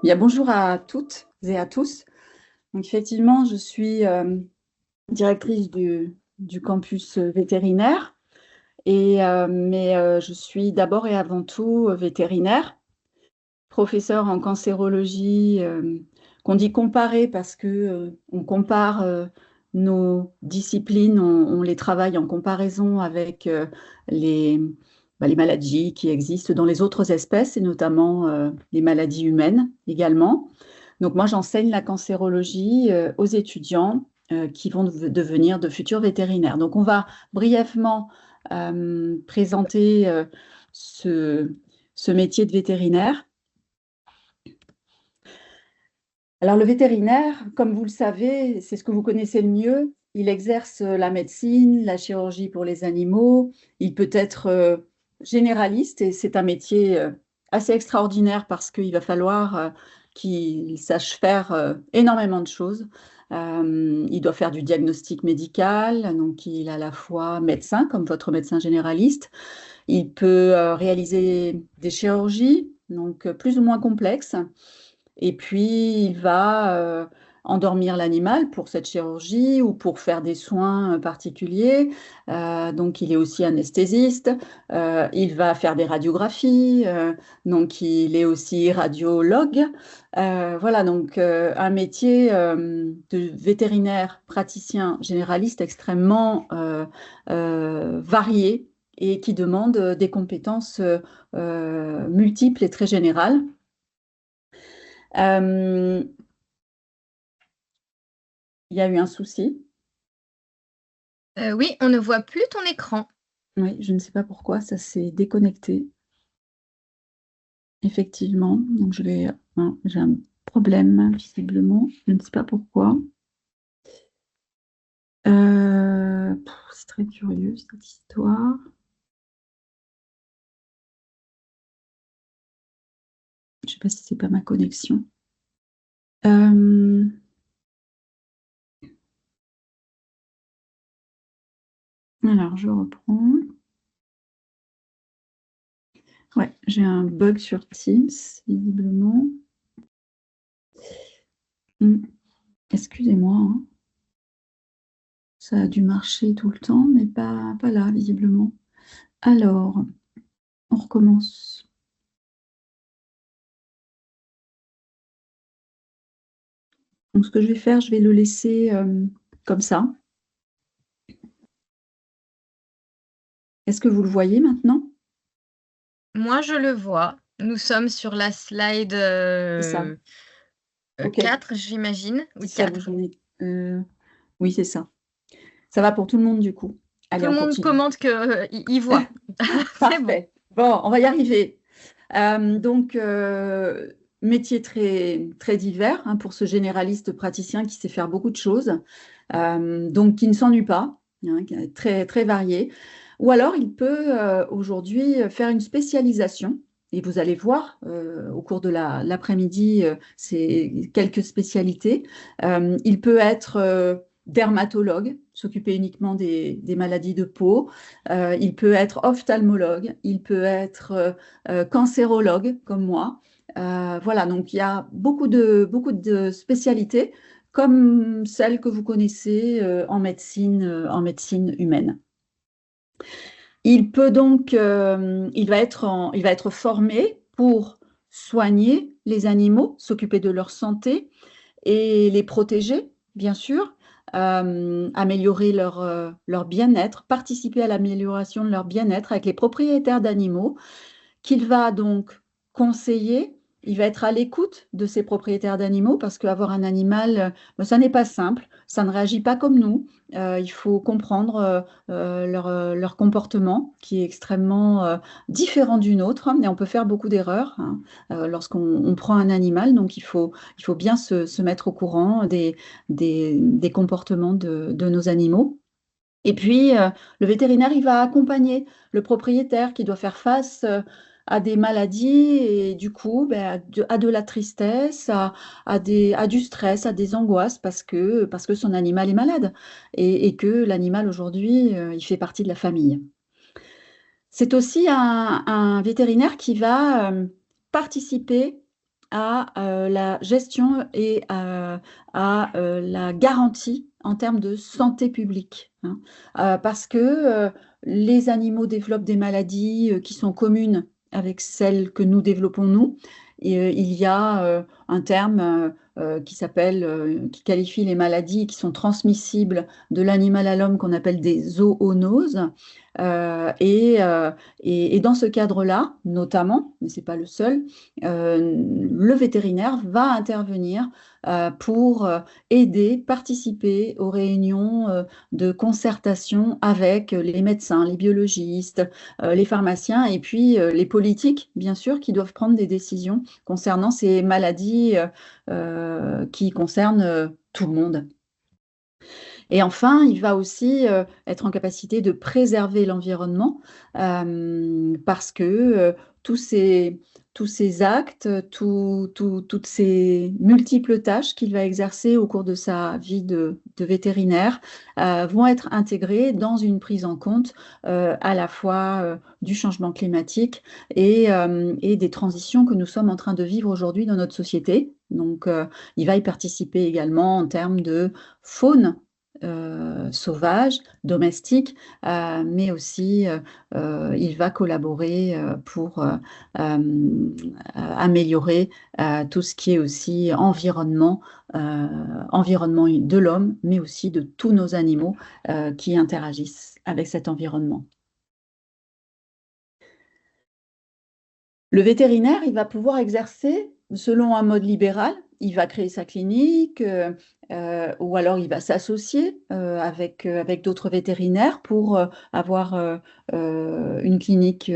Bien, bonjour à toutes et à tous. Donc, effectivement, je suis directrice du campus vétérinaire, mais je suis d'abord et avant tout vétérinaire, professeure en cancérologie, qu'on dit comparée parce que on compare nos disciplines, on les travaille en comparaison avec les, les maladies qui existent dans les autres espèces et notamment les maladies humaines également. Donc moi, j'enseigne la cancérologie aux étudiants qui vont devenir de futurs vétérinaires. Donc on va brièvement présenter ce métier de vétérinaire. Alors le vétérinaire, comme vous le savez, c'est ce que vous connaissez le mieux. Il exerce la médecine, la chirurgie pour les animaux. Il peut être généraliste et c'est un métier assez extraordinaire parce qu'il va falloir qu'il sache faire énormément de choses. Il doit faire du diagnostic médical, donc il est à la fois médecin, comme votre médecin généraliste. Il peut réaliser des chirurgies, donc plus ou moins complexes. Et puis, il va endormir l'animal pour cette chirurgie ou pour faire des soins particuliers. Donc, il est aussi anesthésiste. Il va faire des radiographies. Donc, il est aussi radiologue. Voilà, donc un métier de vétérinaire praticien généraliste extrêmement varié et qui demande des compétences multiples et très générales. Euh, Il y a eu un souci. Oui, on ne voit plus ton écran. Oui, je ne sais pas pourquoi, ça s'est déconnecté, effectivement. Donc, j'ai un problème, visiblement. Je ne sais pas pourquoi. C'est très curieux, cette histoire. Je ne sais pas si c'est pas ma connexion. Euh, alors, je reprends. Ouais, j'ai un bug sur Teams, visiblement. Excusez-moi, hein. Ça a dû marcher tout le temps, mais pas là, visiblement. Alors, on recommence. Donc, ce que je vais faire, je vais le laisser comme ça. Est-ce que vous le voyez maintenant? Moi, je le vois. Nous sommes sur la slide C'est ça. OK. 4, j'imagine. C'est Oui, ça, vous 4. en êtes. Oui, c'est ça. Ça va pour tout le monde, du coup. Tout Allez, le on monde continue. commente qu'il voit. C'est bon. Parfait. Bon, on va y arriver. Donc, métier très, très divers hein, pour ce généraliste praticien qui sait faire beaucoup de choses, donc qui ne s'ennuie pas, hein, qui est très, très varié. Ou alors, il peut aujourd'hui faire une spécialisation. Et vous allez voir au cours de l'après-midi, c'est quelques spécialités. Il peut être dermatologue, s'occuper uniquement des maladies de peau. Il peut être ophtalmologue, il peut être cancérologue comme moi. Voilà, donc il y a beaucoup de spécialités comme celles que vous connaissez en médecine humaine. Il peut donc, il va être formé pour soigner les animaux, s'occuper de leur santé et les protéger, bien sûr, améliorer leur bien-être, participer à l'amélioration de leur bien-être avec les propriétaires d'animaux qu'il va donc conseiller. Il va être à l'écoute de ses propriétaires d'animaux parce qu'avoir un animal, ça n'est pas simple, ça ne réagit pas comme nous. Il faut comprendre leur comportement qui est extrêmement différent du nôtre et on peut faire beaucoup d'erreurs hein, lorsqu'on prend un animal. Donc il faut bien se mettre au courant des comportements de nos animaux. Et puis, le vétérinaire, il va accompagner le propriétaire qui doit faire face à des maladies et du coup, ben, à de la tristesse, à du stress, à des angoisses parce que son animal est malade et que l'animal aujourd'hui, il fait partie de la famille. C'est aussi un vétérinaire qui va participer à la gestion et à la garantie en termes de santé publique, hein. Parce que les animaux développent des maladies qui sont communes avec celles que nous développons nous. Et, il y a un terme qui qualifie les maladies qui sont transmissibles de l'animal à l'homme qu'on appelle des zoonoses. Euh, et, euh, et dans ce cadre-là, notamment, mais ce n'est pas le seul, le vétérinaire va intervenir pour aider, participer aux réunions de concertation avec les médecins, les biologistes, les pharmaciens et puis les politiques, bien sûr, qui doivent prendre des décisions concernant ces maladies qui concernent tout le monde. Et enfin, il va aussi être en capacité de préserver l'environnement parce que tous ces, tous ces actes, toutes ces multiples tâches qu'il va exercer au cours de sa vie de vétérinaire vont être intégrées dans une prise en compte à la fois du changement climatique et des transitions que nous sommes en train de vivre aujourd'hui dans notre société. Donc, il va y participer également en termes de faune sauvage, domestique, mais aussi il va collaborer pour améliorer tout ce qui est aussi environnement de l'homme, mais aussi de tous nos animaux qui interagissent avec cet environnement. Le vétérinaire, il va pouvoir exercer selon un mode libéral. Il va créer sa clinique ou alors il va s'associer avec d'autres vétérinaires pour avoir une clinique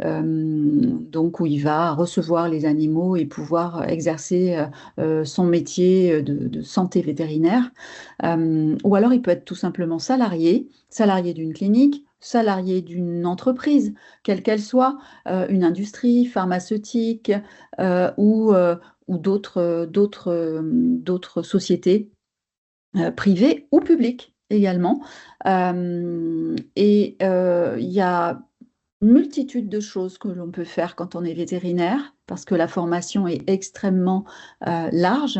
donc où il va recevoir les animaux et pouvoir exercer son métier de santé vétérinaire. Ou alors il peut être tout simplement salarié d'une clinique, salarié d'une entreprise, quelle qu'elle soit, une industrie pharmaceutique ou d'autres sociétés privées ou publiques également. Il y a une multitude de choses que l'on peut faire quand on est vétérinaire, parce que la formation est extrêmement large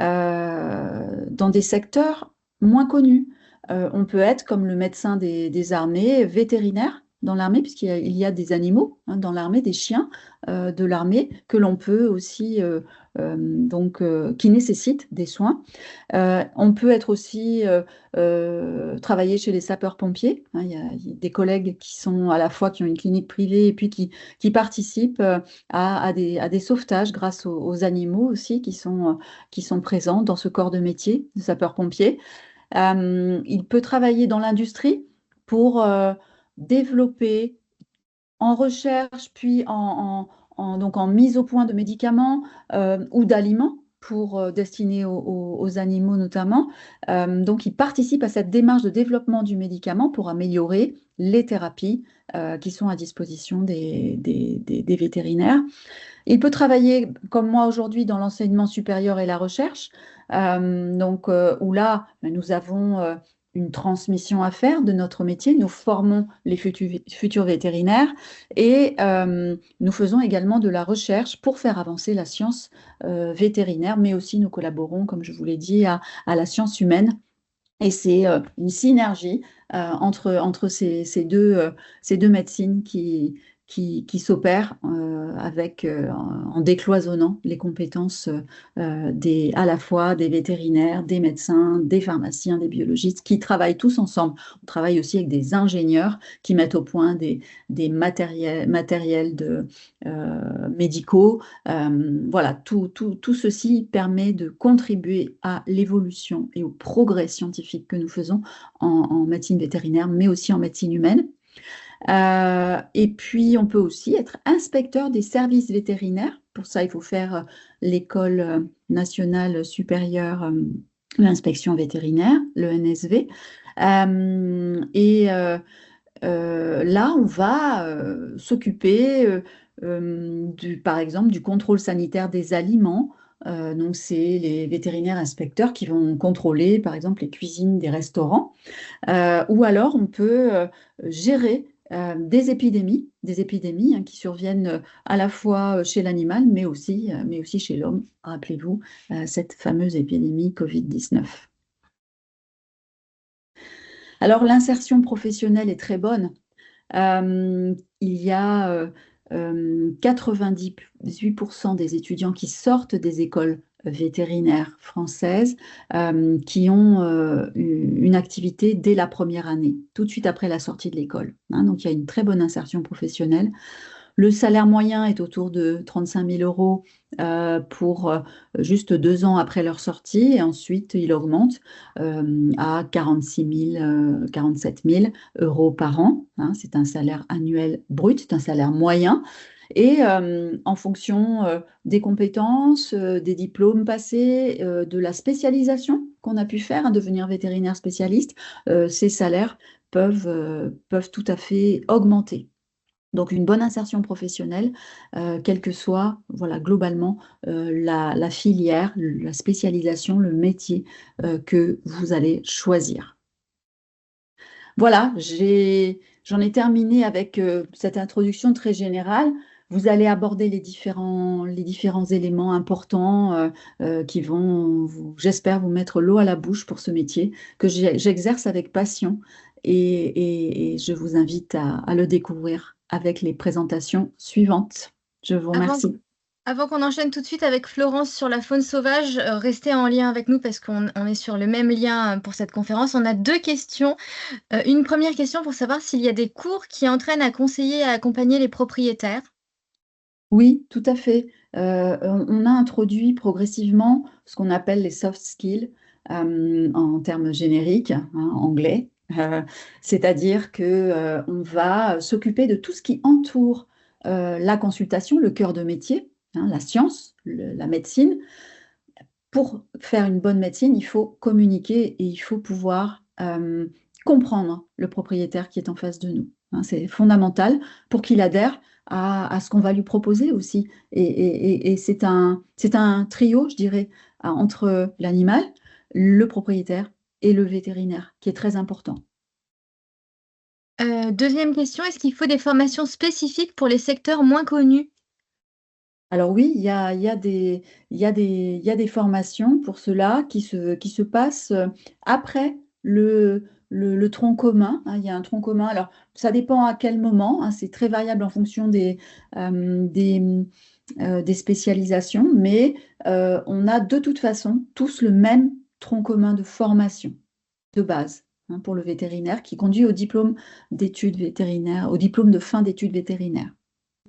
dans des secteurs moins connus. On peut être comme le médecin des armées, vétérinaire dans l'armée, puisqu'il y a des animaux dans l'armée, des chiens de l'armée que l'on peut aussi, qui nécessitent des soins. On peut être aussi travailler chez les sapeurs-pompiers, hein. Il y a des collègues qui sont à la fois qui ont une clinique privée et puis qui participent à des sauvetages grâce aux animaux aussi qui sont présents dans ce corps de métier de sapeur-pompier. Il peut travailler dans l'industrie pour développer en recherche, puis donc en mise au point de médicaments ou d'aliments pour destinés aux animaux notamment. Donc, il participe à cette démarche de développement du médicament pour améliorer les thérapies qui sont à disposition des vétérinaires. Il peut travailler, comme moi aujourd'hui, dans l'enseignement supérieur et la recherche, où là, ben, nous avons une transmission à faire de notre métier. Nous formons les futurs vétérinaires et nous faisons également de la recherche pour faire avancer la science vétérinaire, mais aussi nous collaborons, comme je vous l'ai dit, à la science humaine. Et c'est une synergie entre ces deux médecines qui s'opèrent en décloisonnant les compétences à la fois des vétérinaires, des médecins, des pharmaciens, des biologistes, qui travaillent tous ensemble. On travaille aussi avec des ingénieurs qui mettent au point des matériels médicaux. Voilà, tout ceci permet de contribuer à l'évolution et au progrès scientifique que nous faisons en médecine vétérinaire, mais aussi en médecine humaine. Et puis, on peut aussi être inspecteur des services vétérinaires. Pour ça, il faut faire l'école nationale supérieure de l'inspection vétérinaire, le NSV. Là, on va s'occuper, par exemple, du contrôle sanitaire des aliments. Donc, c'est les vétérinaires inspecteurs qui vont contrôler, par exemple, les cuisines des restaurants. Ou alors, on peut gérer des épidémies hein, qui surviennent à la fois chez l'animal, mais aussi chez l'homme. Rappelez-vous cette fameuse épidémie Covid-19. Alors, l'insertion professionnelle est très bonne. Il y a 98% des étudiants qui sortent des écoles vétérinaires françaises qui ont une activité dès la première année, tout de suite après la sortie de l'école, hein. Donc, il y a une très bonne insertion professionnelle. Le salaire moyen est autour de 35 000 euros pour juste 2 ans après leur sortie, et ensuite il augmente à 46 000, 47 000 euros par an, hein. C'est un salaire annuel brut, c'est un salaire moyen. Et en fonction des compétences, des diplômes passés, de la spécialisation qu'on a pu faire, hein, devenir vétérinaire spécialiste, ces salaires peuvent tout à fait augmenter. Donc une bonne insertion professionnelle, quelle que soit, voilà, globalement, la filière, la spécialisation, le métier que vous allez choisir. Voilà, j'en ai terminé avec cette introduction très générale. Vous allez aborder les différents éléments importants qui vont, j'espère, vous mettre l'eau à la bouche pour ce métier que j'exerce avec passion, et je vous invite à le découvrir avec les présentations suivantes. Je vous Avant remercie. Avant qu'on enchaîne tout de suite avec Florence sur la faune sauvage, restez en lien avec nous parce qu'on est sur le même lien, pour cette conférence. On a 2 questions. Une première question pour savoir s'il y a des cours qui entraînent à conseiller et à accompagner les propriétaires? Oui, tout à fait. On a introduit progressivement ce qu'on appelle les soft skills en termes génériques, hein, anglais. C'est-à-dire que on va s'occuper de tout ce qui entoure la consultation, le cœur de métier, hein, la science, la médecine. Pour faire une bonne médecine, il faut communiquer et il faut pouvoir comprendre le propriétaire qui est en face de nous, hein. C'est fondamental pour qu'il adhère à ce qu'on va lui proposer aussi. Et c'est un trio, je dirais, entre l'animal, le propriétaire et le vétérinaire, qui est très important. 2e question, est-ce qu'il faut des formations spécifiques pour les secteurs moins connus? Alors oui, il y a des formations pour cela qui se passent après le tronc commun, hein. Il y a un tronc commun. Alors, ça dépend à quel moment, hein, c'est très variable en fonction des spécialisations, mais on a de toute façon tous le même tronc commun de formation de base, hein, pour le vétérinaire qui conduit au diplôme d'études vétérinaires, au diplôme de fin d'études vétérinaires,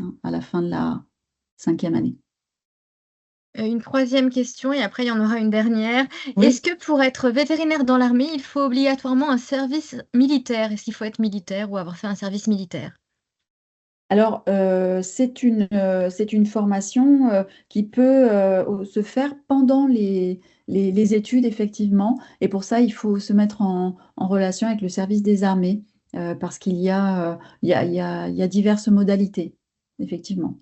hein, à la fin de la 5e année. Une 3e question et après il y en aura une dernière. Est-ce Oui. que pour être vétérinaire dans l'armée, il faut obligatoirement un service militaire? Est-ce qu'il faut être militaire ou avoir fait un service militaire? Alors, c'est une formation qui peut se faire pendant les études, effectivement. Et pour ça, il faut se mettre en relation avec le service des armées parce qu'il y a, il y a diverses modalités, effectivement.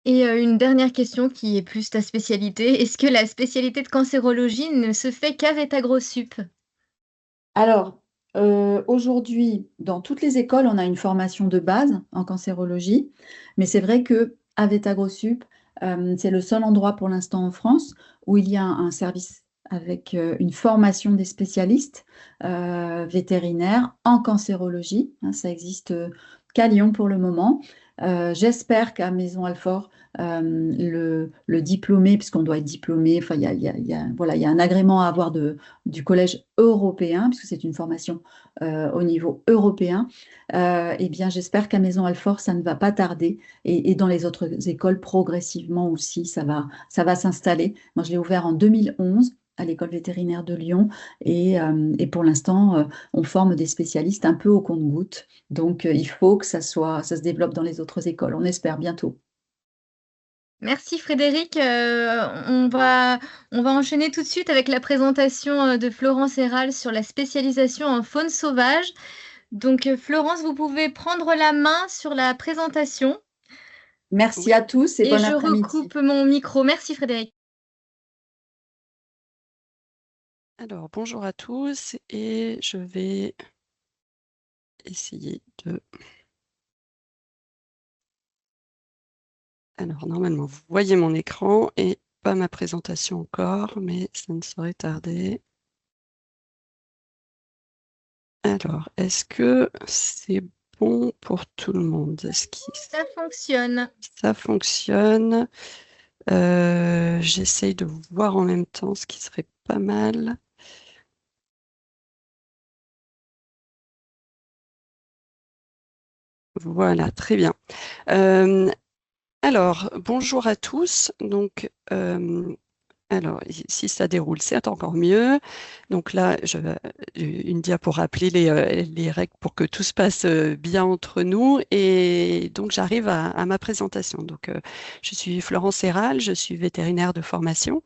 Et une dernière question qui est plus ta spécialité. Est-ce que la spécialité de cancérologie ne se fait qu'avec AgroSup? Alors, aujourd'hui, dans toutes les écoles, on a une formation de base en cancérologie, mais c'est vrai qu'avec AgroSup, c'est le seul endroit pour l'instant en France où il y a un service avec une formation des spécialistes vétérinaires en cancérologie, hein. Ça existe qu'à Lyon pour le moment. J'espère qu'à Maison Alfort, le diplômé, puisqu'on doit être diplômé, enfin, voilà, il y a un agrément à avoir du collège européen, puisque c'est une formation au niveau européen. Eh bien, j'espère qu'à Maison Alfort, ça ne va pas tarder. Et dans les autres écoles, progressivement aussi, ça va s'installer. Moi, je l'ai ouvert en 2011 à l'école vétérinaire de Lyon. Et pour l'instant, on forme des spécialistes un peu au compte-gouttes. Donc, il faut que ça se développe dans les autres écoles. On espère bientôt. Merci Frédéric, on va enchaîner tout de suite avec la présentation, de Florence Herral sur la spécialisation en faune sauvage. Donc, Florence, vous pouvez prendre la main sur la présentation Merci Oui, à tous et et bon je après-midi. recoupe mon micro. Merci Frédéric. alors bonjour à tous et je vais essayer de... Alors, normalement, vous voyez mon écran et pas ma présentation encore, mais ça ne saurait tarder. Alors, est-ce que c'est bon pour tout le monde? Ça fonctionne. Ça fonctionne. J'essaye de vous voir en même temps, ce qui serait pas mal. Voilà, très bien. Alors, bonjour à tous. Donc, alors, si ça déroule, c'est encore mieux. Donc là, une dia pour rappeler les règles pour que tout se passe bien entre nous. Et donc, j'arrive à ma présentation. Donc, je suis Florence Serral, je suis vétérinaire de formation.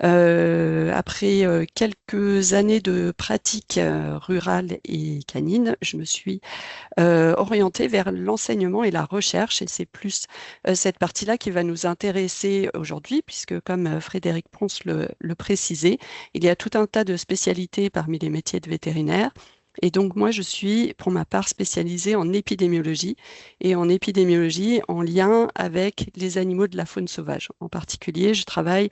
Après quelques années de pratique rurale et canine, je me suis orientée vers l'enseignement et la recherche. Et c'est plus cette partie-là qui va nous intéresser aujourd'hui, puisque comme Frédéric Ponce le précisait, il y a tout un tas de spécialités parmi les métiers de vétérinaire. Et donc moi, je suis pour ma part spécialisée en épidémiologie et en épidémiologie en lien avec les animaux de la faune sauvage. En particulier, je travaille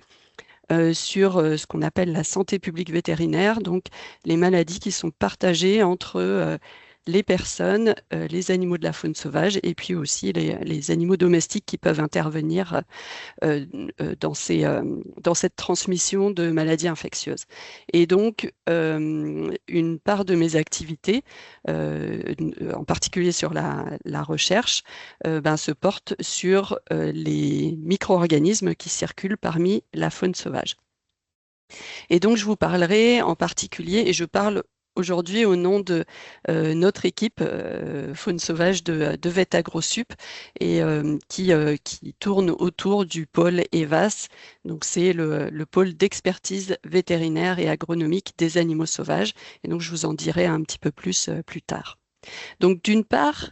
sur ce qu'on appelle la santé publique vétérinaire, donc les maladies qui sont partagées entre les personnes, les animaux de la faune sauvage et puis aussi les animaux domestiques qui peuvent intervenir euh, dans cette transmission de maladies infectieuses. Et donc, une part de mes activités, en particulier sur la recherche, se porte sur les micro-organismes qui circulent parmi la faune sauvage. Et donc, je vous parlerai en particulier, et je parle aujourd'hui au nom de notre équipe Faune Sauvage de Vet AgroSup et qui tourne autour du pôle EVAS. Donc, c'est le pôle d'expertise vétérinaire et agronomique des animaux sauvages. Et donc, je vous en dirai un petit peu plus plus tard. Donc, d'une part,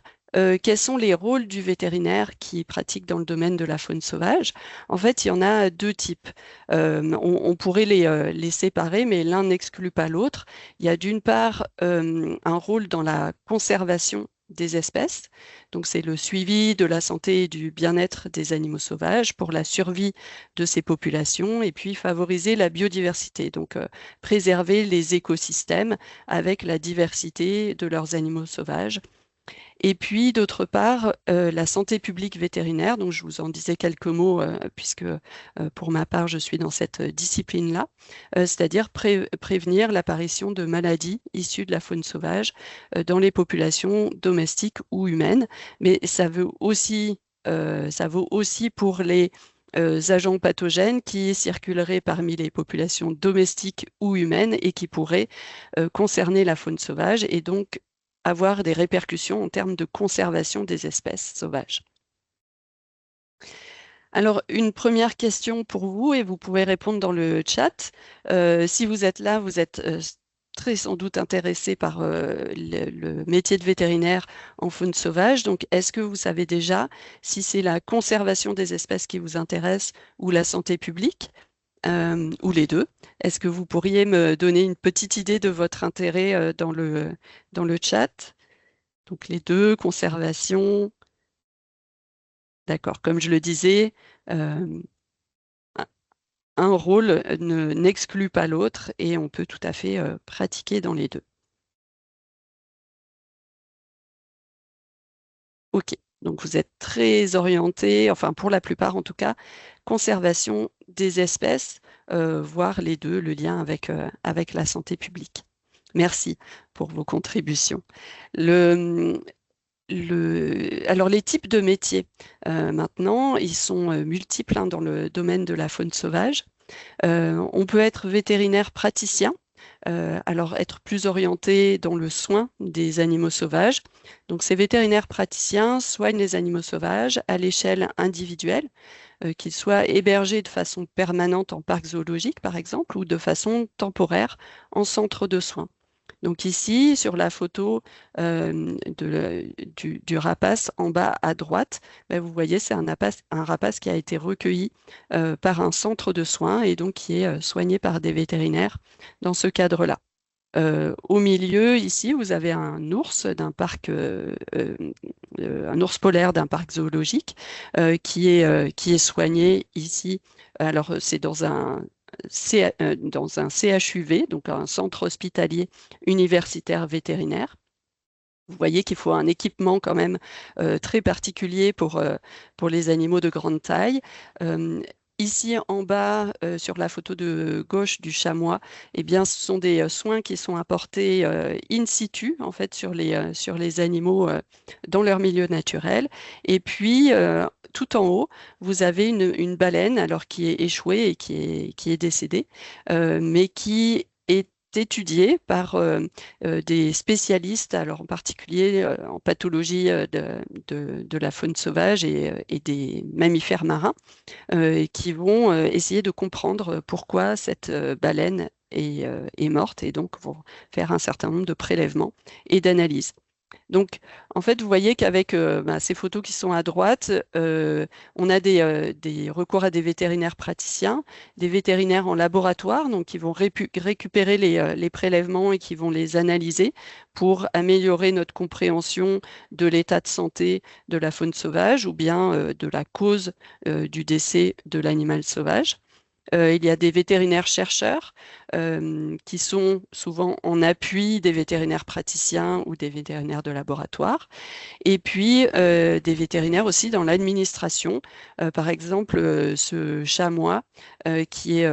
quels sont les rôles du vétérinaire qui pratique dans le domaine de la faune sauvage? En fait, il y en a deux types. On pourrait les séparer, mais l'un n'exclut pas l'autre. Il y a d'une part un rôle dans la conservation des espèces. Donc, c'est le suivi de la santé et du bien-être des animaux sauvages pour la survie de ces populations et puis favoriser la biodiversité. Donc, préserver les écosystèmes avec la diversité de leurs animaux sauvages. Et puis, d'autre part, la santé publique vétérinaire, donc je vous en disais quelques mots, puisque pour ma part, je suis dans cette discipline-là, c'est-à-dire prévenir l'apparition de maladies issues de la faune sauvage dans les populations domestiques ou humaines. Mais ça vaut aussi pour les agents pathogènes qui circuleraient parmi les populations domestiques ou humaines et qui pourraient concerner la faune sauvage et donc avoir des répercussions en termes de conservation des espèces sauvages. Alors, une première question pour vous, et vous pouvez répondre dans le chat. Si vous êtes là, vous êtes très sans doute intéressé par le métier de vétérinaire en faune sauvage. Donc, est-ce que vous savez déjà si c'est la conservation des espèces qui vous intéresse ou la santé publique, ou les deux? Est-ce que vous pourriez me donner une petite idée de votre intérêt dans le chat? Donc les deux, conservation, d'accord. Comme je le disais, un rôle n'exclut pas l'autre et on peut tout à fait pratiquer dans les deux. OK, donc vous êtes très orienté, enfin pour la plupart en tout cas, conservation des espèces, voire les deux, le lien avec la santé publique. Merci pour vos contributions. Alors, les types de métiers, maintenant, ils sont multiples dans le domaine de la faune sauvage. On peut être vétérinaire praticien, alors être plus orienté dans le soin des animaux sauvages. Donc, ces vétérinaires praticiens soignent les animaux sauvages à l'échelle individuelle, qu'ils soient hébergés de façon permanente en parc zoologique, par exemple, ou de façon temporaire en centre de soins. Donc ici, sur la photo du rapace en bas à droite, vous voyez, c'est un rapace qui a été recueilli par un centre de soins et donc qui est soigné par des vétérinaires dans ce cadre-là. Au milieu, ici, vous avez un ours un ours polaire d'un parc zoologique qui est soigné ici. Alors, c'est dans un CHUV, donc un centre hospitalier universitaire vétérinaire. Vous voyez qu'il faut un équipement quand même très particulier pour les animaux de grande taille. Ici en bas, sur la photo de gauche du chamois, eh bien, ce sont des soins qui sont apportés in situ, en fait, sur les animaux dans leur milieu naturel. Et puis, tout en haut, vous avez une baleine, alors qui est échouée et qui est décédée, mais qui est étudiée par des spécialistes, alors en particulier en pathologie de la faune sauvage et des mammifères marins, qui vont essayer de comprendre pourquoi cette baleine est morte et donc vont faire un certain nombre de prélèvements et d'analyses. Donc, en fait, vous voyez qu'avec ces photos qui sont à droite, on a des recours à des vétérinaires praticiens, des vétérinaires en laboratoire, donc qui vont récupérer les prélèvements et qui vont les analyser pour améliorer notre compréhension de l'état de santé de la faune sauvage ou bien de la cause du décès de l'animal sauvage. Il y a des vétérinaires chercheurs qui sont souvent en appui des vétérinaires praticiens ou des vétérinaires de laboratoire. Et puis des vétérinaires aussi dans l'administration. Par exemple, ce chamois qui est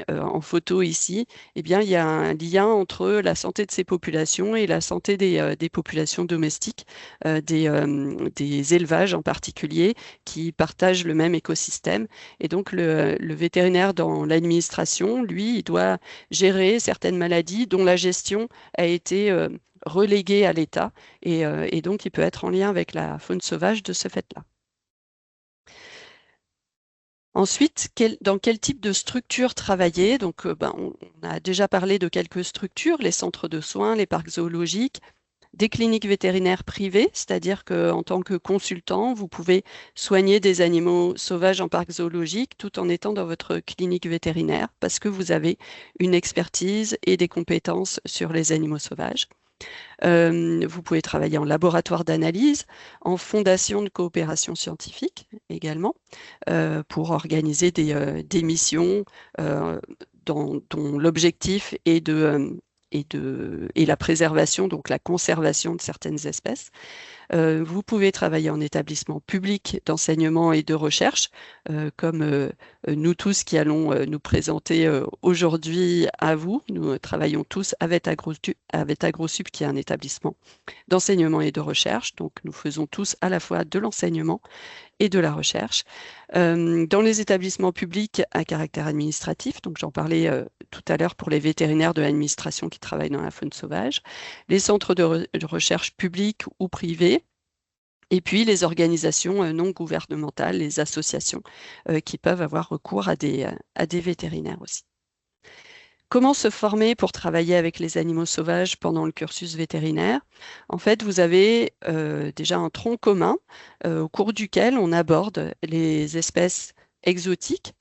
en photo ici, eh bien, il y a un lien entre la santé de ces populations et la santé des populations domestiques, des élevages en particulier, qui partagent le même écosystème. Et donc, le vétérinaire dans l'administration, lui, il doit gérer certaines maladies dont la gestion a été reléguée à l'État et donc il peut être en lien avec la faune sauvage de ce fait-là. Ensuite, dans quel type de structure travailler? Donc, on a déjà parlé de quelques structures, les centres de soins, les parcs zoologiques, des cliniques vétérinaires privées, c'est-à-dire qu'en tant que consultant, vous pouvez soigner des animaux sauvages en parc zoologique tout en étant dans votre clinique vétérinaire parce que vous avez une expertise et des compétences sur les animaux sauvages. Vous pouvez travailler en laboratoire d'analyse, en fondation de coopération scientifique également, pour organiser des missions dont l'objectif est et la préservation, donc la conservation de certaines espèces. Vous pouvez travailler en établissement public d'enseignement et de recherche, comme nous tous qui allons nous présenter aujourd'hui à vous. Nous travaillons tous avec AgroSup, qui est un établissement d'enseignement et de recherche. Donc, nous faisons tous à la fois de l'enseignement et de la recherche. Dans les établissements publics à caractère administratif, donc j'en parlais tout à l'heure pour les vétérinaires de l'administration qui travaillent dans la faune sauvage, les centres de recherche publics ou privés, et puis les organisations non gouvernementales, les associations qui peuvent avoir recours à des vétérinaires aussi. Comment se former pour travailler avec les animaux sauvages pendant le cursus vétérinaire? En fait, vous avez déjà un tronc commun au cours duquel on aborde les espèces exotiques.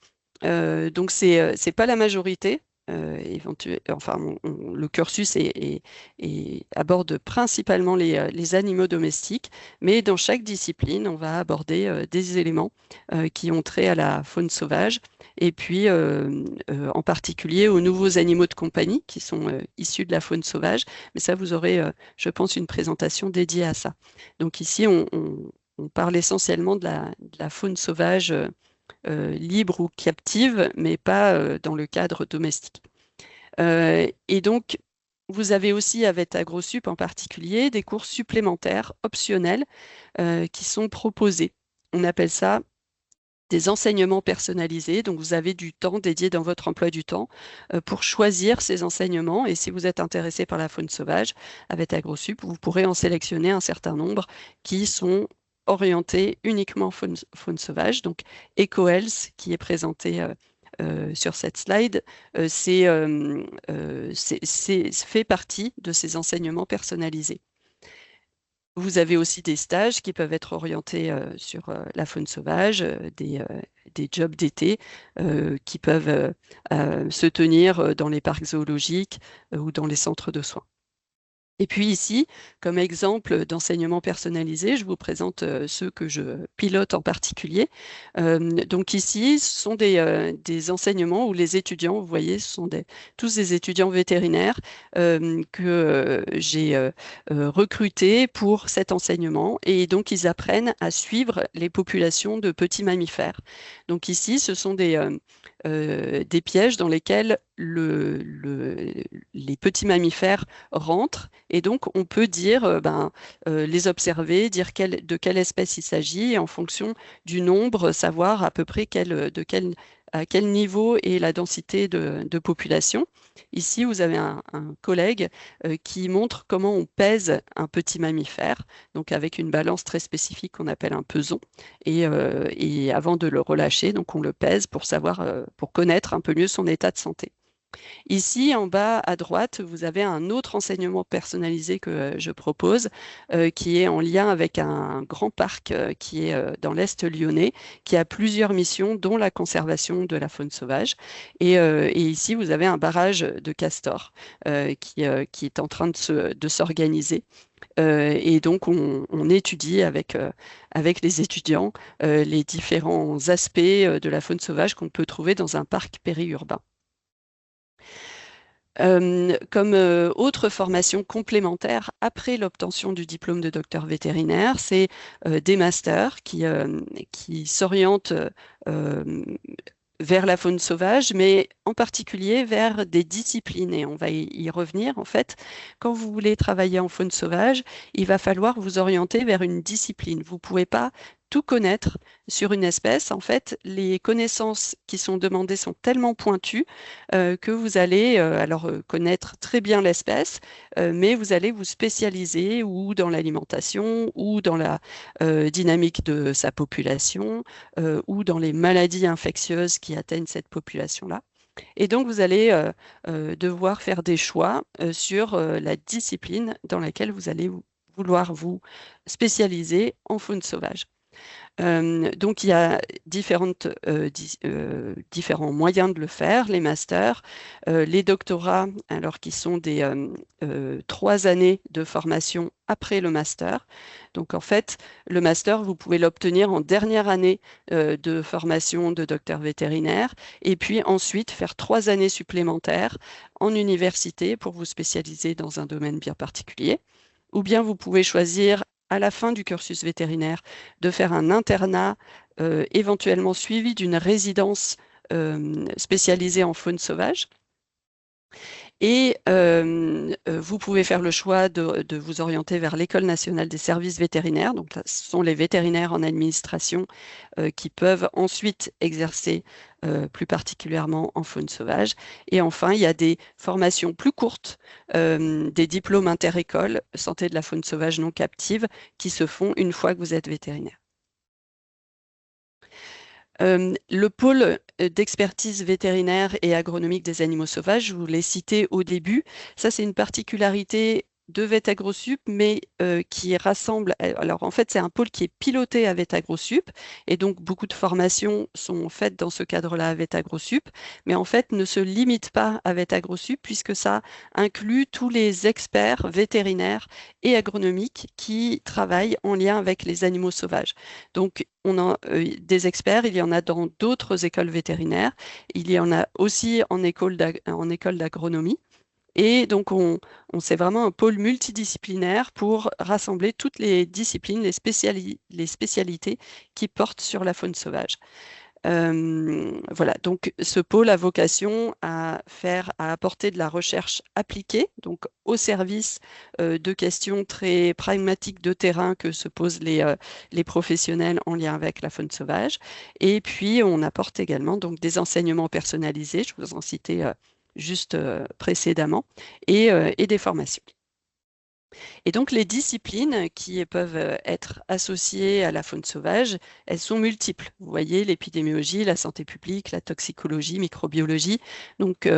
Donc, c'est pas la majorité. Le cursus aborde principalement les animaux domestiques, mais dans chaque discipline, on va aborder des éléments qui ont trait à la faune sauvage, et puis en particulier aux nouveaux animaux de compagnie qui sont issus de la faune sauvage. Mais ça, vous aurez, je pense, une présentation dédiée à ça. Donc ici, on parle essentiellement de la faune sauvage libre ou captive, mais pas dans le cadre domestique. Et donc, vous avez aussi, avec AgroSup en particulier, des cours supplémentaires optionnels qui sont proposés. On appelle ça des enseignements personnalisés. Donc, vous avez du temps dédié dans votre emploi du temps pour choisir ces enseignements. Et si vous êtes intéressé par la faune sauvage, avec AgroSup, vous pourrez en sélectionner un certain nombre qui sont orientés uniquement faune sauvage. Donc, EcoHealth, qui est présenté sur cette slide, fait partie de ces enseignements personnalisés. Vous avez aussi des stages qui peuvent être orientés sur la faune sauvage, des jobs d'été qui peuvent se tenir dans les parcs zoologiques ou dans les centres de soins. Et puis ici, comme exemple d'enseignement personnalisé, je vous présente ceux que je pilote en particulier. Donc ici, ce sont des enseignements où les étudiants, vous voyez, ce sont tous des étudiants vétérinaires que j'ai recrutés pour cet enseignement. Et donc, ils apprennent à suivre les populations de petits mammifères. Donc ici, ce sont des pièges dans lesquels les petits mammifères rentrent et donc on peut dire les observer, dire de quelle espèce il s'agit et en fonction du nombre savoir à peu près à quel niveau est la densité de population. Ici, vous avez un collègue qui montre comment on pèse un petit mammifère, donc avec une balance très spécifique qu'on appelle un peson. Et avant de le relâcher, donc on le pèse pour savoir, pour connaître un peu mieux son état de santé. Ici, en bas à droite, vous avez un autre enseignement personnalisé que je propose, qui est en lien avec un grand parc qui est dans l'Est lyonnais, qui a plusieurs missions, dont la conservation de la faune sauvage. Et ici, vous avez un barrage de castors qui est en train de s'organiser. Et donc, on étudie avec les étudiants les différents aspects de la faune sauvage qu'on peut trouver dans un parc périurbain. Comme autre formation complémentaire après l'obtention du diplôme de docteur vétérinaire, c'est des masters qui s'orientent vers la faune sauvage, mais en particulier vers des disciplines. Et on va y revenir. En fait, quand vous voulez travailler en faune sauvage, il va falloir vous orienter vers une discipline. Vous ne pouvez pas tout connaître sur une espèce. En fait, les connaissances qui sont demandées sont tellement pointues que vous allez connaître très bien l'espèce, mais vous allez vous spécialiser ou dans l'alimentation ou dans la dynamique de sa population ou dans les maladies infectieuses qui atteignent cette population-là. Et donc, vous allez devoir faire des choix sur la discipline dans laquelle vous allez vouloir vous spécialiser en faune sauvage. Donc, il y a différents moyens de le faire, les masters, les doctorats, alors qui sont des 3 années de formation après le master. Donc, en fait, le master, vous pouvez l'obtenir en dernière année de formation de docteur vétérinaire et puis ensuite faire 3 années supplémentaires en université pour vous spécialiser dans un domaine bien particulier. Ou bien vous pouvez choisir à la fin du cursus vétérinaire de faire un internat éventuellement suivi d'une résidence spécialisée en faune sauvage. Et vous pouvez faire le choix de vous orienter vers l'École nationale des services vétérinaires. Donc, là, ce sont les vétérinaires en administration qui peuvent ensuite exercer plus particulièrement en faune sauvage. Et enfin, il y a des formations plus courtes, des diplômes inter-écoles, santé de la faune sauvage non captive, qui se font une fois que vous êtes vétérinaire. Le pôle d'expertise vétérinaire et agronomique des animaux sauvages, je vous l'ai cité au début, ça c'est une particularité de VetAgroSup, mais qui rassemble, alors en fait c'est un pôle qui est piloté à VetAgroSup, et donc beaucoup de formations sont faites dans ce cadre-là à VetAgroSup, mais en fait ne se limite pas à VetAgroSup, puisque ça inclut tous les experts vétérinaires et agronomiques qui travaillent en lien avec les animaux sauvages. Donc on a des experts, il y en a dans d'autres écoles vétérinaires, il y en a aussi en école d'agronomie. Et donc, c'est vraiment un pôle multidisciplinaire pour rassembler toutes les disciplines, les spécialités qui portent sur la faune sauvage. Voilà, donc ce pôle a vocation à apporter de la recherche appliquée, donc au service de questions très pragmatiques de terrain que se posent les professionnels en lien avec la faune sauvage. Et puis, on apporte également donc des enseignements personnalisés, je vous en citais juste précédemment, et des formations. Et donc, les disciplines qui peuvent être associées à la faune sauvage, elles sont multiples. Vous voyez, l'épidémiologie, la santé publique, la toxicologie, microbiologie. Donc,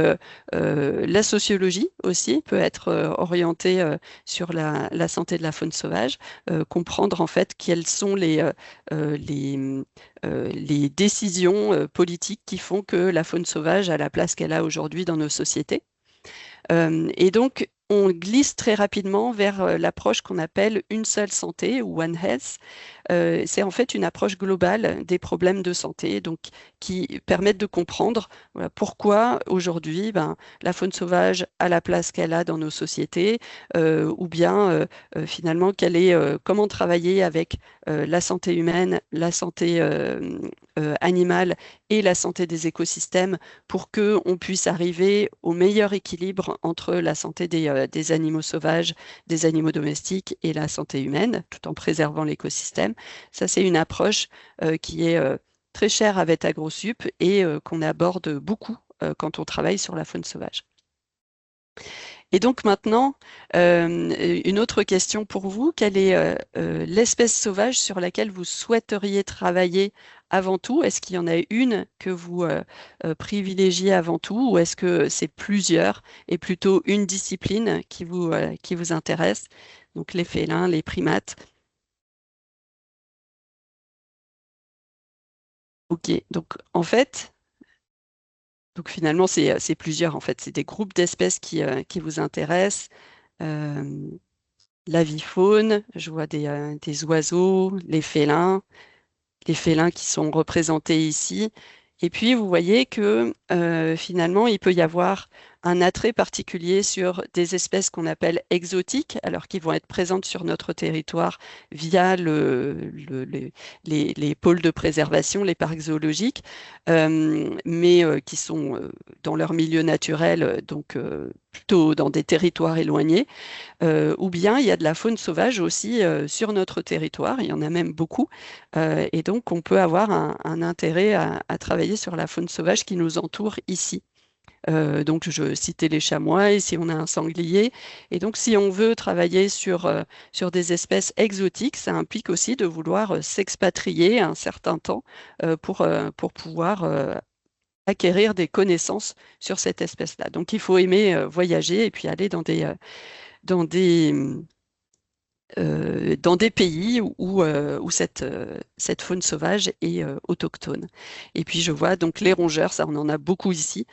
la sociologie aussi peut être orientée sur la santé de la faune sauvage, comprendre en fait quelles sont les décisions politiques qui font que la faune sauvage a la place qu'elle a aujourd'hui dans nos sociétés. Et donc, on glisse très rapidement vers l'approche qu'on appelle une seule santé ou One Health. C'est en fait une approche globale des problèmes de santé, donc qui permettent de comprendre voilà, pourquoi aujourd'hui la faune sauvage a la place qu'elle a dans nos sociétés, ou bien finalement comment travailler avec la santé humaine, la santé animale et la santé des écosystèmes pour qu'on puisse arriver au meilleur équilibre entre la santé des animaux sauvages, des animaux domestiques et la santé humaine, tout en préservant l'écosystème. Ça, c'est une approche qui est très chère à Veta Grossup et qu'on aborde beaucoup quand on travaille sur la faune sauvage. Et donc maintenant, une autre question pour vous. Quelle est l'espèce sauvage sur laquelle vous souhaiteriez travailler avant tout? Est-ce qu'il y en a une que vous privilégiez avant tout ou est-ce que c'est plusieurs et plutôt une discipline qui vous intéresse? Donc les félins, les primates. Ok, donc en fait, donc finalement c'est plusieurs en fait, c'est des groupes d'espèces qui vous intéressent. Euh, L'avifaune, je vois des oiseaux, les félins qui sont représentés ici. Et puis, vous voyez que finalement, il peut y avoir un attrait particulier sur des espèces qu'on appelle exotiques, alors qui vont être présentes sur notre territoire via les pôles de préservation, les parcs zoologiques, mais qui sont dans leur milieu naturel, donc plutôt dans des territoires éloignés. Ou bien il y a de la faune sauvage aussi sur notre territoire, il y en a même beaucoup, et donc on peut avoir un intérêt à travailler sur la faune sauvage qui nous entoure ici. Donc je citais les chamois, ici on a un sanglier, et donc si on veut travailler sur des espèces exotiques, ça implique aussi de vouloir s'expatrier un certain temps pour pouvoir acquérir des connaissances sur cette espèce-là. Donc il faut aimer voyager et puis aller dans des, dans des pays où cette faune sauvage est autochtone. Et puis je vois donc les rongeurs, ça on en a beaucoup ici,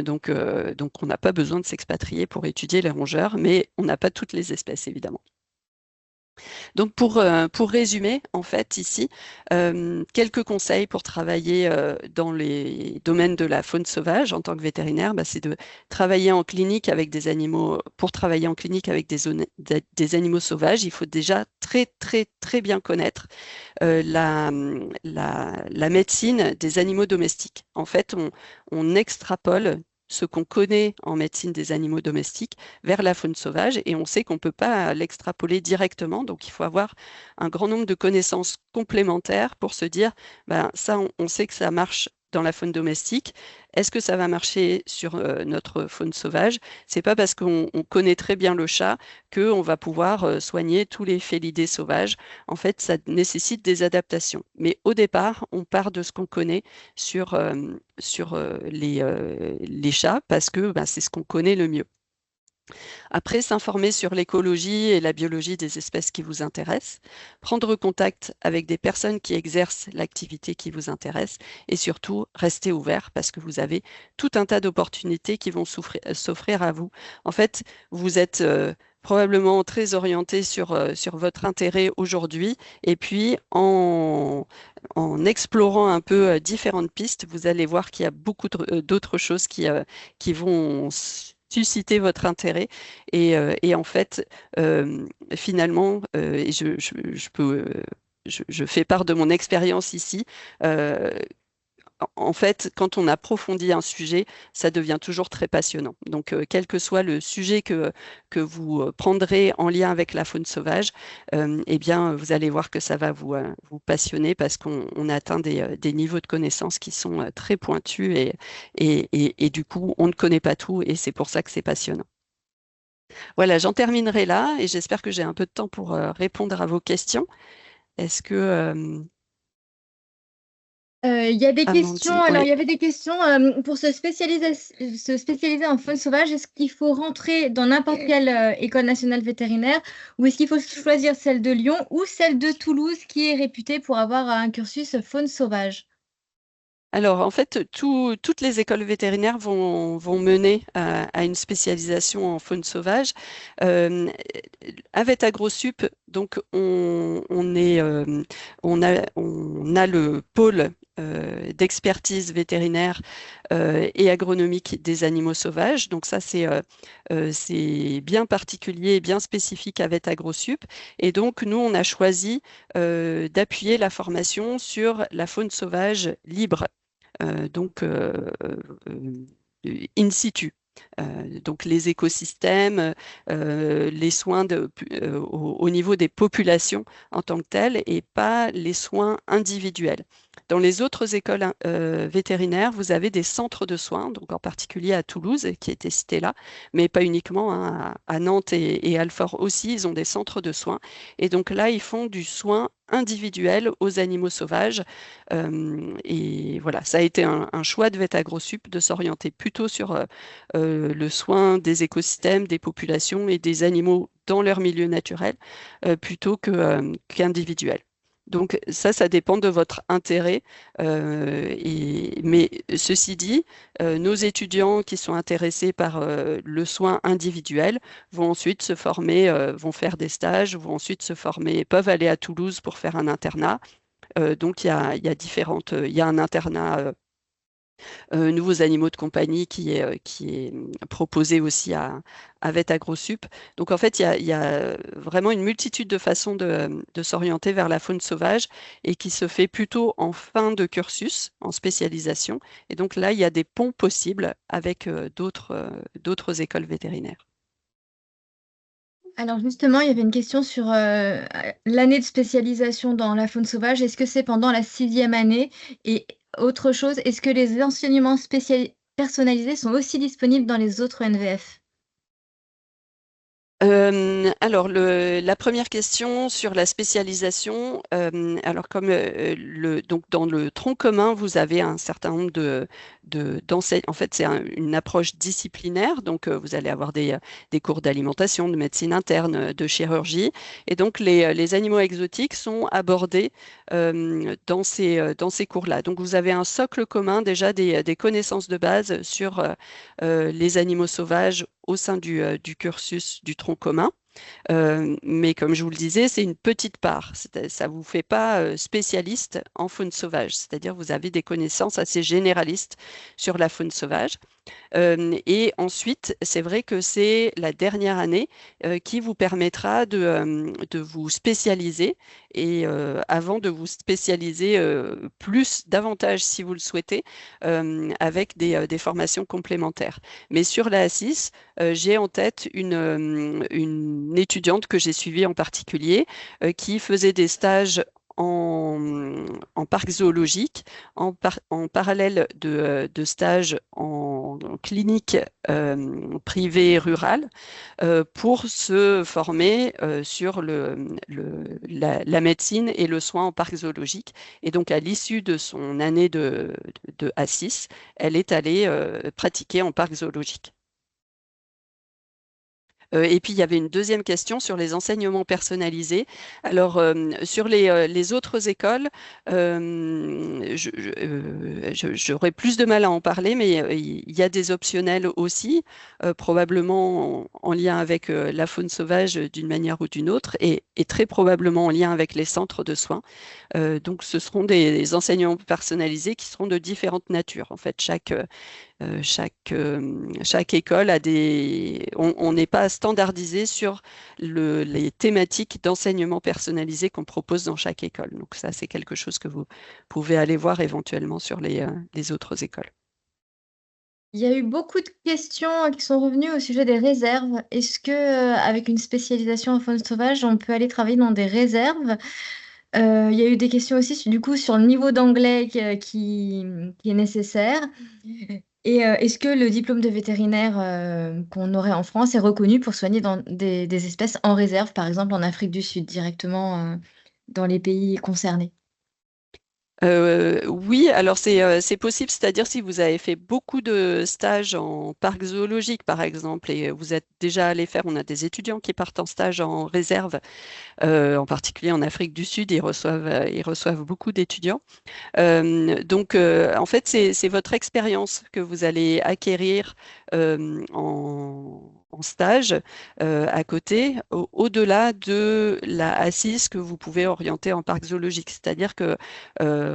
donc on n'a pas besoin de s'expatrier pour étudier les rongeurs, mais on n'a pas toutes les espèces évidemment. Donc pour résumer, en fait, ici, quelques conseils pour travailler dans les domaines de la faune sauvage en tant que vétérinaire, c'est de travailler en clinique avec des animaux. Pour travailler en clinique avec des animaux sauvages, il faut déjà très, très, très bien connaître la médecine des animaux domestiques. En fait, on extrapole ce qu'on connaît en médecine des animaux domestiques vers la faune sauvage et on sait qu'on ne peut pas l'extrapoler directement. Donc, il faut avoir un grand nombre de connaissances complémentaires pour se dire, ça, on sait que ça marche dans la faune domestique. Est-ce que ça va marcher sur notre faune sauvage? C'est pas parce qu'on connaît très bien le chat qu'on va pouvoir soigner tous les félidés sauvages. En fait, ça nécessite des adaptations. Mais au départ, on part de ce qu'on connaît sur les chats parce que c'est ce qu'on connaît le mieux. Après, s'informer sur l'écologie et la biologie des espèces qui vous intéressent, prendre contact avec des personnes qui exercent l'activité qui vous intéresse et surtout rester ouvert parce que vous avez tout un tas d'opportunités qui vont s'offrir à vous. En fait, vous êtes probablement très orienté sur votre intérêt aujourd'hui et puis en explorant un peu différentes pistes, vous allez voir qu'il y a beaucoup d'autres choses qui vont susciter votre intérêt et en fait finalement et je fais part de mon expérience ici. En fait, quand on approfondit un sujet, ça devient toujours très passionnant. Donc, quel que soit le sujet que vous prendrez en lien avec la faune sauvage, eh bien, vous allez voir que ça va vous passionner parce qu'on atteint des niveaux de connaissances qui sont très pointus et du coup, on ne connaît pas tout et c'est pour ça que c'est passionnant. Voilà, j'en terminerai là et j'espère que j'ai un peu de temps pour répondre à vos questions. Est-ce que, Il y a des questions, Amandine, alors oui. il y avait des questions pour se spécialiser en faune sauvage, est-ce qu'il faut rentrer dans n'importe quelle école nationale vétérinaire ou est-ce qu'il faut choisir celle de Lyon ou celle de Toulouse qui est réputée pour avoir un cursus faune sauvage? Alors, en fait, toutes les écoles vétérinaires vont mener à une spécialisation en faune sauvage. Euh, avec AgroSup, donc on a le pôle d'expertise vétérinaire et agronomique des animaux sauvages. Donc ça, c'est bien particulier, bien spécifique avec AgroSup. Et donc, nous, on a choisi d'appuyer la formation sur la faune sauvage libre donc in situ. Donc les écosystèmes, les soins au niveau des populations en tant que telles et pas les soins individuels. Dans les autres écoles vétérinaires, vous avez des centres de soins, donc en particulier à Toulouse, qui a été cité là, mais pas uniquement, hein, à Nantes et Alfort aussi, ils ont des centres de soins. Et donc là, ils font du soin individuel aux animaux sauvages. Et voilà, ça a été un choix de VetAgroSup de s'orienter plutôt sur le soin des écosystèmes, des populations et des animaux dans leur milieu naturel plutôt qu'individuel. Donc ça dépend de votre intérêt. Mais ceci dit, nos étudiants qui sont intéressés par le soin individuel vont ensuite se former, vont faire des stages, vont ensuite se former, peuvent aller à Toulouse pour faire un internat. Donc il y a un internat nouveaux animaux de compagnie qui est proposé aussi à Vet AgroSup. Donc en fait, il y a vraiment une multitude de façons de s'orienter vers la faune sauvage et qui se fait plutôt en fin de cursus, en spécialisation. Et donc là, il y a des ponts possibles avec d'autres écoles vétérinaires. Alors justement, il y avait une question sur l'année de spécialisation dans la faune sauvage. Est-ce que c'est pendant la 6e année? Et autre chose, est-ce que les enseignements personnalisés sont aussi disponibles dans les autres NVF? Alors, la première question sur la spécialisation, alors comme donc dans le tronc commun, vous avez un certain nombre en fait, c'est une approche disciplinaire, donc vous allez avoir des cours d'alimentation, de médecine interne, de chirurgie, et donc les animaux exotiques sont abordés dans ces cours-là. Donc vous avez un socle commun déjà des connaissances de base sur les animaux sauvages au sein du cursus du tronc commun. Mais comme je vous le disais, c'est une petite part. Ça ne vous fait pas spécialiste en faune sauvage. C'est-à-dire vous avez des connaissances assez généralistes sur la faune sauvage. Et ensuite, c'est vrai que c'est la dernière année qui vous permettra de vous spécialiser et avant de vous spécialiser davantage si vous le souhaitez, avec des formations complémentaires. Mais sur la A6, j'ai en tête une étudiante que j'ai suivie en particulier qui faisait des stages en parc zoologique, en parallèle de stages en clinique privée rurale pour se former sur la médecine et le soin en parc zoologique. Et donc, à l'issue de son année de A6, elle est allée pratiquer en parc zoologique. Et puis, il y avait une deuxième question sur les enseignements personnalisés. Alors, sur les autres écoles, j'aurais plus de mal à en parler, mais il y a des optionnels aussi, probablement en lien avec la faune sauvage d'une manière ou d'une autre, et très probablement en lien avec les centres de soins. Donc, ce seront des enseignements personnalisés qui seront de différentes natures. En fait, chaque école a on n'est pas standardisé sur les thématiques d'enseignement personnalisé qu'on propose dans chaque école. Donc ça, c'est quelque chose que vous pouvez aller voir éventuellement sur les autres écoles. Il y a eu beaucoup de questions qui sont revenues au sujet des réserves. Est-ce que, avec une spécialisation en faune sauvage, on peut aller travailler dans des réserves? Il y a eu des questions aussi du coup sur le niveau d'anglais qui est nécessaire. Et est-ce que le diplôme de vétérinaire qu'on aurait en France est reconnu pour soigner dans des espèces en réserve, par exemple en Afrique du Sud, directement dans les pays concernés? Oui, alors c'est possible, c'est-à-dire si vous avez fait beaucoup de stages en parc zoologique, par exemple, et vous êtes déjà allé faire, on a des étudiants qui partent en stage en réserve, en particulier en Afrique du Sud, ils reçoivent beaucoup d'étudiants. Donc, en fait, c'est votre expérience que vous allez acquérir en stage à côté, au-delà de la assise que vous pouvez orienter en parc zoologique. C'est-à-dire que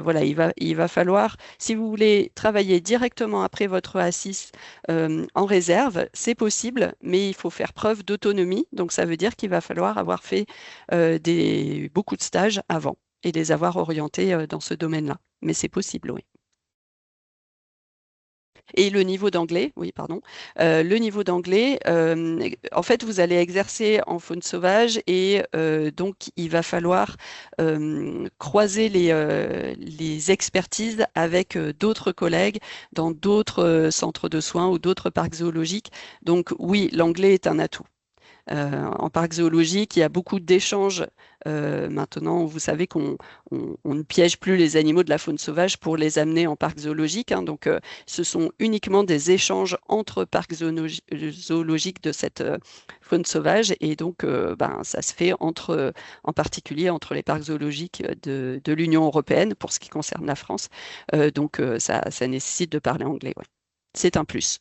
voilà, il va falloir, si vous voulez travailler directement après votre assise en réserve, c'est possible, mais il faut faire preuve d'autonomie. Donc, ça veut dire qu'il va falloir avoir fait beaucoup de stages avant et les avoir orientés dans ce domaine-là. Mais c'est possible, oui. Et le niveau d'anglais, oui, pardon. Le niveau d'anglais, en fait, vous allez exercer en faune sauvage et donc il va falloir croiser les expertises avec d'autres collègues dans d'autres centres de soins ou d'autres parcs zoologiques. Donc oui, l'anglais est un atout. En parc zoologique, il y a beaucoup d'échanges. Maintenant, vous savez on ne piège plus les animaux de la faune sauvage pour les amener en parc zoologique, hein. Donc, ce sont uniquement des échanges entre parcs zoologiques de cette faune sauvage. Et donc, ça se fait en particulier entre les parcs zoologiques de l'Union européenne pour ce qui concerne la France. Donc, ça nécessite de parler anglais. Ouais. C'est un plus.